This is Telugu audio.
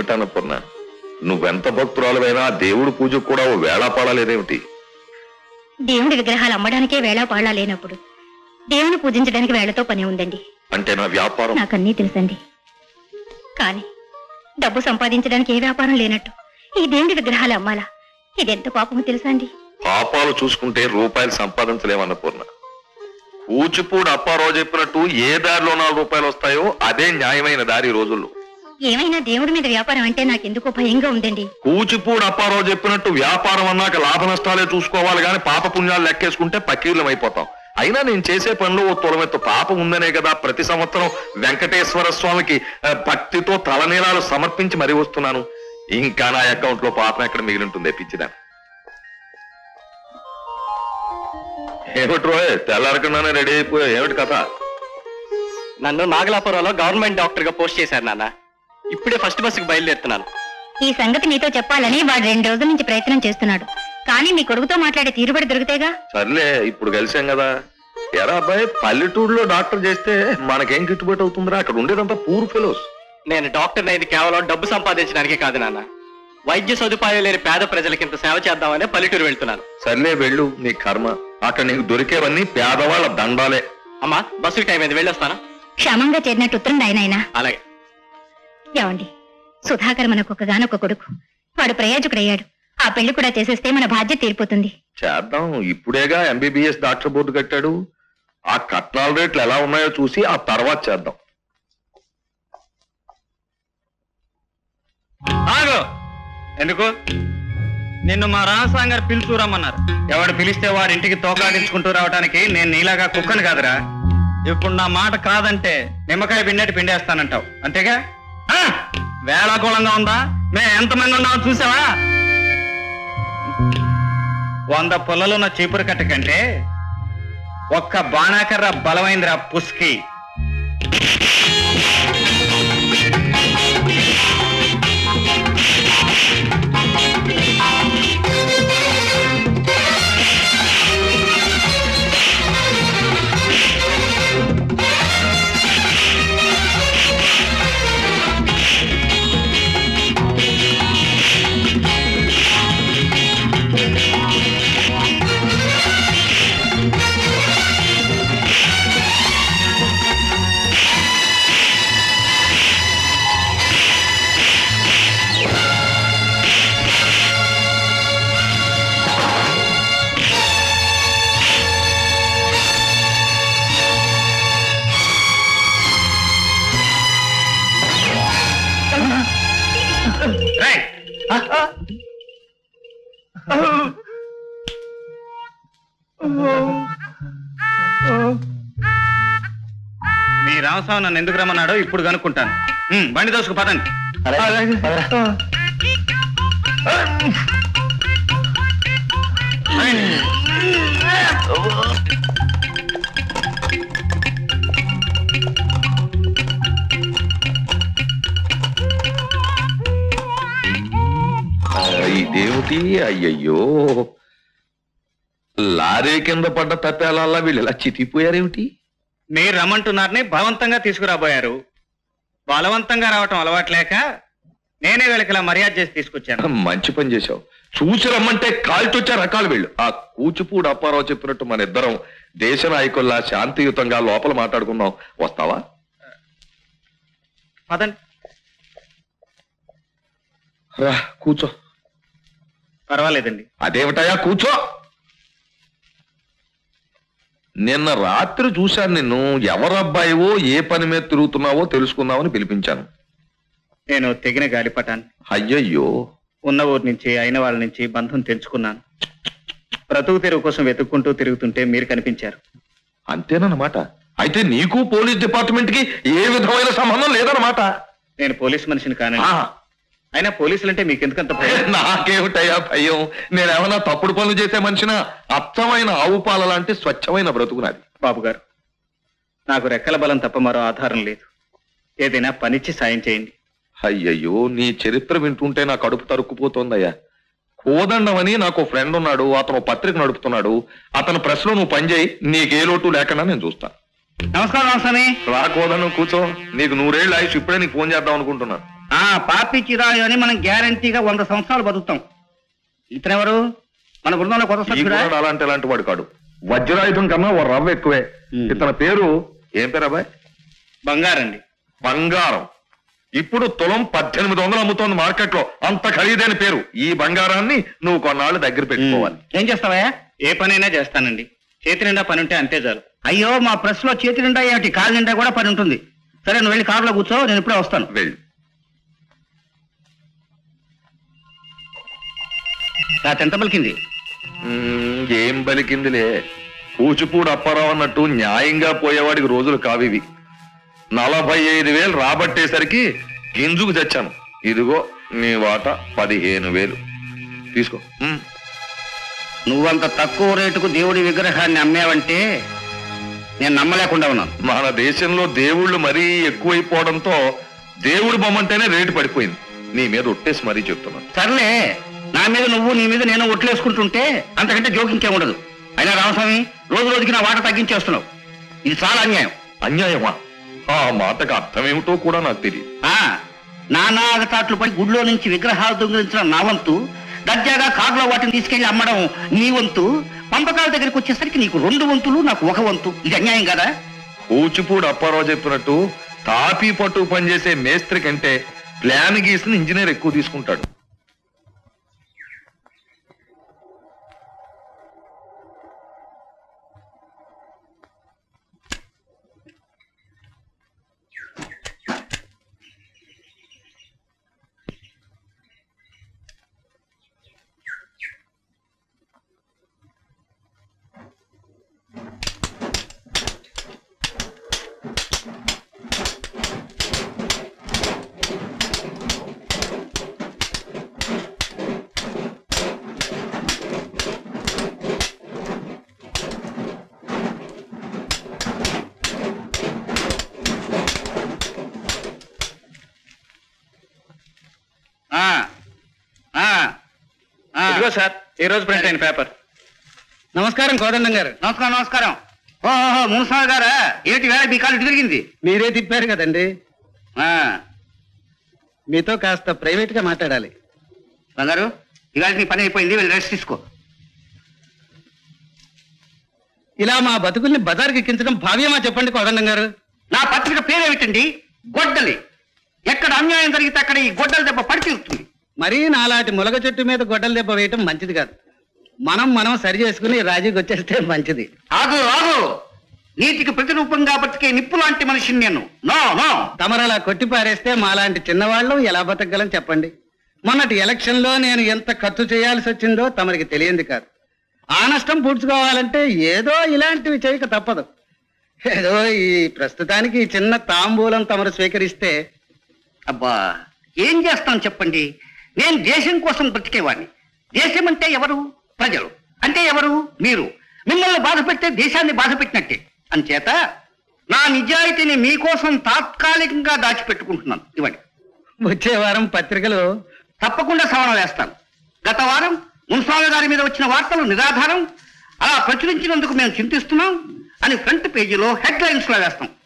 ఏమిటాను పూర్ణ, నువ్వెంత భక్తురాలువైనా దేవుడి పూజకు కూడా ఓ వేళాపాడాలేదేమిటి? దేవుడి విగ్రహాలు అమ్మడానికే వేళాపాడా లేనప్పుడు దేవుని పూజించడానికి వేళతో పని ఉందండి. అంటే నా వ్యాపారం నాకన్నీ తెలుసండి. కానీ డబ్బు సంపాదించడానికి ఏ వ్యాపారం లేనట్టు ఈ దేవుడి విగ్రహాలు అమ్మాలా? ఇదెంత పాపమో తెలుసా అండి? పాపాలు చూసుకుంటే రూపాయలు సంపాదించలేమన్న పూర్ణ. కూచిపూడి అప్పారావు చెప్పినట్టు ఏ దారిలో 4 రూపాయలు వస్తాయో అదే న్యాయమైన దారి రోజుల్లో. ఏమైనా దేవుడి మీద వ్యాపారం అంటే నాకెందుకో భయంగా ఉందండి. కూచిపూడి అప్పారావు చెప్పినట్టు వ్యాపారం అన్నాక లాభ నష్టాలే చూసుకోవాలి గాని పాప పుణ్యాలు లెక్కేసుకుంటే పకీర్లం అయిపోతాం. అయినా నేను చేసే పనిలో ఓ తొలమెత్తు పాపం ఉందనే కదా ప్రతి సంవత్సరం వెంకటేశ్వర స్వామికి భక్తితో తలనీలాలు సమర్పించి మరీ వస్తున్నాను. ఇంకా నా అకౌంట్ లో పాపం ఎక్కడ మిగిలి ఉంటుంది పిచ్చిదా? ఏమిటి రోయ్, తెల్లారకుండానే రెడీ అయిపోయా, ఏమిటి కథ? నన్ను నాగలాపురంలో గవర్నమెంట్ డాక్టర్ గా పోస్ట్ చేశారు నాన్న. ఇప్పుడే ఫస్ట్ బస్సుకు బయలుదేరుతున్నాను. ఈ సంగతి నీతో చెప్పాలని వాడు 2 రోజుల నుంచి ప్రయత్నం చేస్తున్నాడు. కానీ నీ కొడుకుతో మాట్లాడే తీరుబడి దొరికితేగా. సర్లే, ఇప్పుడు కలిసాం కదా. ఎరా అబ్బాయి, పల్లెటూరులో డాక్టర్ చేస్తే మనకేం గిట్టుబాటు అవుతుందిరా? అక్కడ ఉండేదంతా పూర్ ఫెలోస్. నేను డాక్టర్ అయింది కేవలం డబ్బు సంపాదించడానికే కాదు నాన్న. వైద్య సదుపాయం లేని పేద ప్రజలకి ఇంత సేవ చేద్దామని పల్లెటూరు వెళ్తున్నాను. సర్లే వెళ్ళు, నీ కర్మ. అక్కడ నీకు దొరికేవన్నీ పేదవాళ్ళ దండాలే. అమ్మా, బస్సుకి టైం అయింది, వెళ్ళొస్తానా? క్షేమంగా చేరినట్టు ఉత్తరం రాయనైనా. అలాగే. ఏమండి, సుధాకర్ మనకొకగానొక కొడుకు. వాడు ప్రయోజకుడయ్యాడు. ఆ పెళ్లి కూడా చేసేస్తే మన బాధ్యత తీరిపోతుంది. చేద్దాం. ఇప్పుడేగా MBBS డాక్టర్ బోర్డు కట్టాడు. ఆ కట్నాల రేట్లు ఎలా ఉన్నాయో చూసి ఆ తర్వాత చేద్దాం. ఎందుకు? నిన్ను మా రామస్వామి గారు పిలుచురమ్మన్నారు. ఎవడు పిలిస్తే వాడి ఇంటికి తోకాడించుకుంటూ రావడానికి నేను నీలాగా కుక్కను కాదురా. ఇప్పుడు నా మాట కాదంటే నిమ్మకాయ పిండేటి పిండేస్తానంటావు, అంతేగా? వేళాకూలంగా ఉందా? మేము ఎంతమంది ఉన్నామో చూసావా? 100 పొలలున్న చీపురు కట్ట కంటే ఒక్క బాణాకర్ర బలమైందిరా పుస్కి. మీ రామస్వామి నన్ను ఎందుకు రమ్మన్నాడో ఇప్పుడు కనుక్కుంటాను. బండి దోసుకు పదండి. ఇదేమిటి? అయ్యయ్యో, లారీ కింద పడ్డ తప్పేలా వీళ్ళు ఇలా చితికిపోయారేమిటి? మీరు రమ్మంటున్నారని బలవంతంగా తీసుకురాబోయారు. బలవంతంగా రావటం అలవాట్లేక నేనే వీళ్ళకి ఇలా మర్యాద చేసి తీసుకొచ్చాను. మంచి పని చేశావు. చూసి రమ్మంటే కాల్చొచ్చే రకాలు వీళ్ళు. ఆ కూచిపూడి అప్పారావు చెప్పినట్టు మన ఇద్దరం దేశ నాయకుల్లా శాంతియుతంగా లోపల మాట్లాడుకుందాం. వస్తావా? పదండి. రా, కూర్చో. పర్వాలేదండి. అదేమిటయా, కూర్చో. నిన్న రాత్రి చూశాను నిన్ను. ఎవరబ్బాయివో, ఏ పని మీద తిరుగుతున్నావో తెలుసుకుందామని పిలిపించాను. నేను తెగిన గాలిపటాన్ని. అయ్యయ్యో. ఉన్న ఊరి నుంచి అయిన వాళ్ళ నుంచి బంధం తెంచుకున్నాను. బ్రతుకు తెరువు కోసం వెతుక్కుంటూ తిరుగుతుంటే మీరు కనిపించారు. అంతేనన్నమాట. అయితే నీకు పోలీస్ డిపార్ట్మెంట్ కి ఏ విధమైన సంబంధం లేదన్నమాట. నేను పోలీస్ మనిషిని కానండి. అయినా పోలీసులంటే మీకెందుకంత భయం? నాకేమిటయ్యా భయం? నేనేమన్నా తప్పుడు పనులు చేసే మనిషినా? అచ్చమైన ఆవు పాల లాంటి స్వచ్ఛమైన బ్రతుకు నాది. బాబు గారు, నాకు రెక్కల బలం తప్ప మరో ఆధారం లేదు. ఏదైనా పనిచ్చి సాయం చేయండి. అయ్యయ్యో, నీ చరిత్ర వింటుంటే నా కడుపు తరుక్కుపోతోందయ్యా. కోదండమని నాకు ఫ్రెండ్ ఉన్నాడు. అతను పత్రిక నడుపుతున్నాడు. అతను ప్రెస్ లో నువ్వు పనిచేయి. నీకే లోటు లేకుండా నేను చూస్తాను. నమస్కారం. రా కోదండం, కూర్చో. నీకు 100 ఏళ్ళు ఆయుష్. ఇప్పుడే నీకు ఫోన్ చేద్దాం అనుకుంటున్నాను. పాపి చిరాయు అని మనం గ్యారంటీగా 100 సంవత్సరాలు బతుకుతాం. ఇతనెవరు? మన బృందంలో కొత్త ఈ సభ్యుడా? కుర్రాడు అలాంటి వాడు కాడు. వజ్రాయుధం కన్నా ఓ రవ్వ ఎక్కువే. ఇతని పేరు ఏం పేరు అబ్బాయి? బంగారండి. బంగారం. ఇప్పుడు తులం 1800 అమ్ముతోంది మార్కెట్ లో. అంత ఖరీదైన పేరు. ఈ బంగారాన్ని నువ్వు కొన్నాళ్ళు దగ్గర పెట్టుకోవాలి. ఏం చేస్తావయ్యా? ఏ పనైనా చేస్తానండి. చేతి నిండా పని ఉంటే అంతే చాలు. అయ్యో, మా ప్రెస్ లో చేతి నిండా ఏమిటి, కాలు నిండా కూడా పని ఉంటుంది. సరే, నువ్వు వెళ్ళి కారులో కూర్చో, నేను ఇప్పుడే వస్తాను. వెళ్ళు. ఎంత పలికింది? ఏం బలికిందిలే. కూచిపూడి అప్పారావు అన్నట్టు న్యాయంగా పోయేవాడికి రోజులు కావివి. 45,000 రాబట్టేసరికి గింజుకు తెచ్చాను. ఇదిగో నీ వాటా 15,000 తీసుకో. నువ్వంత తక్కువ రేటుకు దేవుడి విగ్రహాన్ని అమ్మావంటే నేను నమ్మలేకుండా ఉన్నాను. మన దేశంలో దేవుళ్ళు మరీ ఎక్కువైపోవడంతో దేవుడు బొమ్మంటేనే రేటు పడిపోయింది. నీ మీద ఒట్టేసి మరీ చెప్తున్నాను. సర్లే, నా మీద నువ్వు, నీ మీద నేను ఒట్లేసుకుంటుంటే అంతకంటే జోకింకే ఉండదు. అయినా రామస్వామి, రోజు రోజుకి నా వాట తగ్గించేస్తున్నావు. ఇది చాలా అన్యాయం. అన్యాయమా? ఆ మాటకు అర్థమేమిటో కూడా నాకు తెలియదు. నానా అగతాట్లు పడి గుడిలో నుంచి విగ్రహాలు దొంగిలించిన నా వంతు, దర్జాగా కారులో వాటిని తీసుకెళ్లి అమ్మడం నీ వంతు, పంపకాల దగ్గరికి వచ్చేసరికి నీకు 2 వంతులు, నాకు 1 వంతు. ఇది అన్యాయం కదా? కూచిపూడి అప్పారావు చెప్పినట్టు తాపీ పట్టు పనిచేసే మేస్త్రి కంటే ప్లాన్ గీసిన ఇంజనీర్ ఎక్కువ తీసుకుంటాడు. ఇదిగో సార్, ఈ రోజు ప్రింట్ అయిన పేపర్. నమస్కారం కోదండం గారు. నమస్కారం నమస్కారం. ఓహో, మున్సామి గారా? ఏంటి వేళ మీ కాలు తిరిగింది? మీరే తిప్పారు కదండి. మీతో కాస్త ప్రైవేట్ గా మాట్లాడాలి. బంగారు, ఇవాళ నీ పని అయిపోయింది, వెళ్ళి రెస్ట్ తీసుకో. ఇలా మా బతుకుల్ని బజార్కి ఎక్కించడం భావ్యమా చెప్పండి కోదండం గారు? నా పత్రిక పేరేమిటండి? గొడ్డలి. ఎక్కడ అన్యాయం జరిగితే అక్కడ ఈ గొడ్డల దెబ్బ పడి తీరుతుంది. మరీ నాలాంటి ములగ చెట్టు మీద గొడ్డల దెబ్బ వేయటం మంచిది కాదు. మనం సరి చేసుకుని రాజీకి వచ్చేస్తే మంచిది. ఆగు ఆగు, నీతికి ప్రతిరూపంగా బతికే నిప్పు లాంటి మనిషిని నేను. No no. తమరలా కొట్టి పారేస్తే మాలాంటి చిన్నవాళ్ళం ఎలా బతకగలం చెప్పండి? మొన్నటి ఎలక్షన్ లో నేను ఎంత ఖర్చు చేయాల్సి వచ్చిందో తమరికి తెలియంది కాదు. ఆ నష్టం పూడ్చుకోవాలంటే ఏదో ఇలాంటివి చేయక తప్పదు. ఏదో ఈ ప్రస్తుతానికి ఈ చిన్న తాంబూలం తమరు స్వీకరిస్తే. అబ్బా, ఏం చేస్తాం చెప్పండి? నేను దేశం కోసం బ్రతికేవాడిని. దేశం అంటే ఎవరు? ప్రజలు. అంటే ఎవరు? మీరు. మిమ్మల్ని బాధ పెడితే దేశాన్ని బాధ పెట్టినట్టే. అంచేత నా నిజాయితీని మీకోసం తాత్కాలికంగా దాచిపెట్టుకుంటున్నాను. ఇవ్వండి. వచ్చే వారం పత్రికలు తప్పకుండా సవరణ వేస్తాను. గత వారం మున్స్వామి గారి మీద వచ్చిన వార్తలు నిరాధారం, అలా ప్రచురించినందుకు మేము చింతిస్తున్నాం అని ఫ్రంట్ పేజీలో హెడ్ లైన్స్ లో వేస్తాం.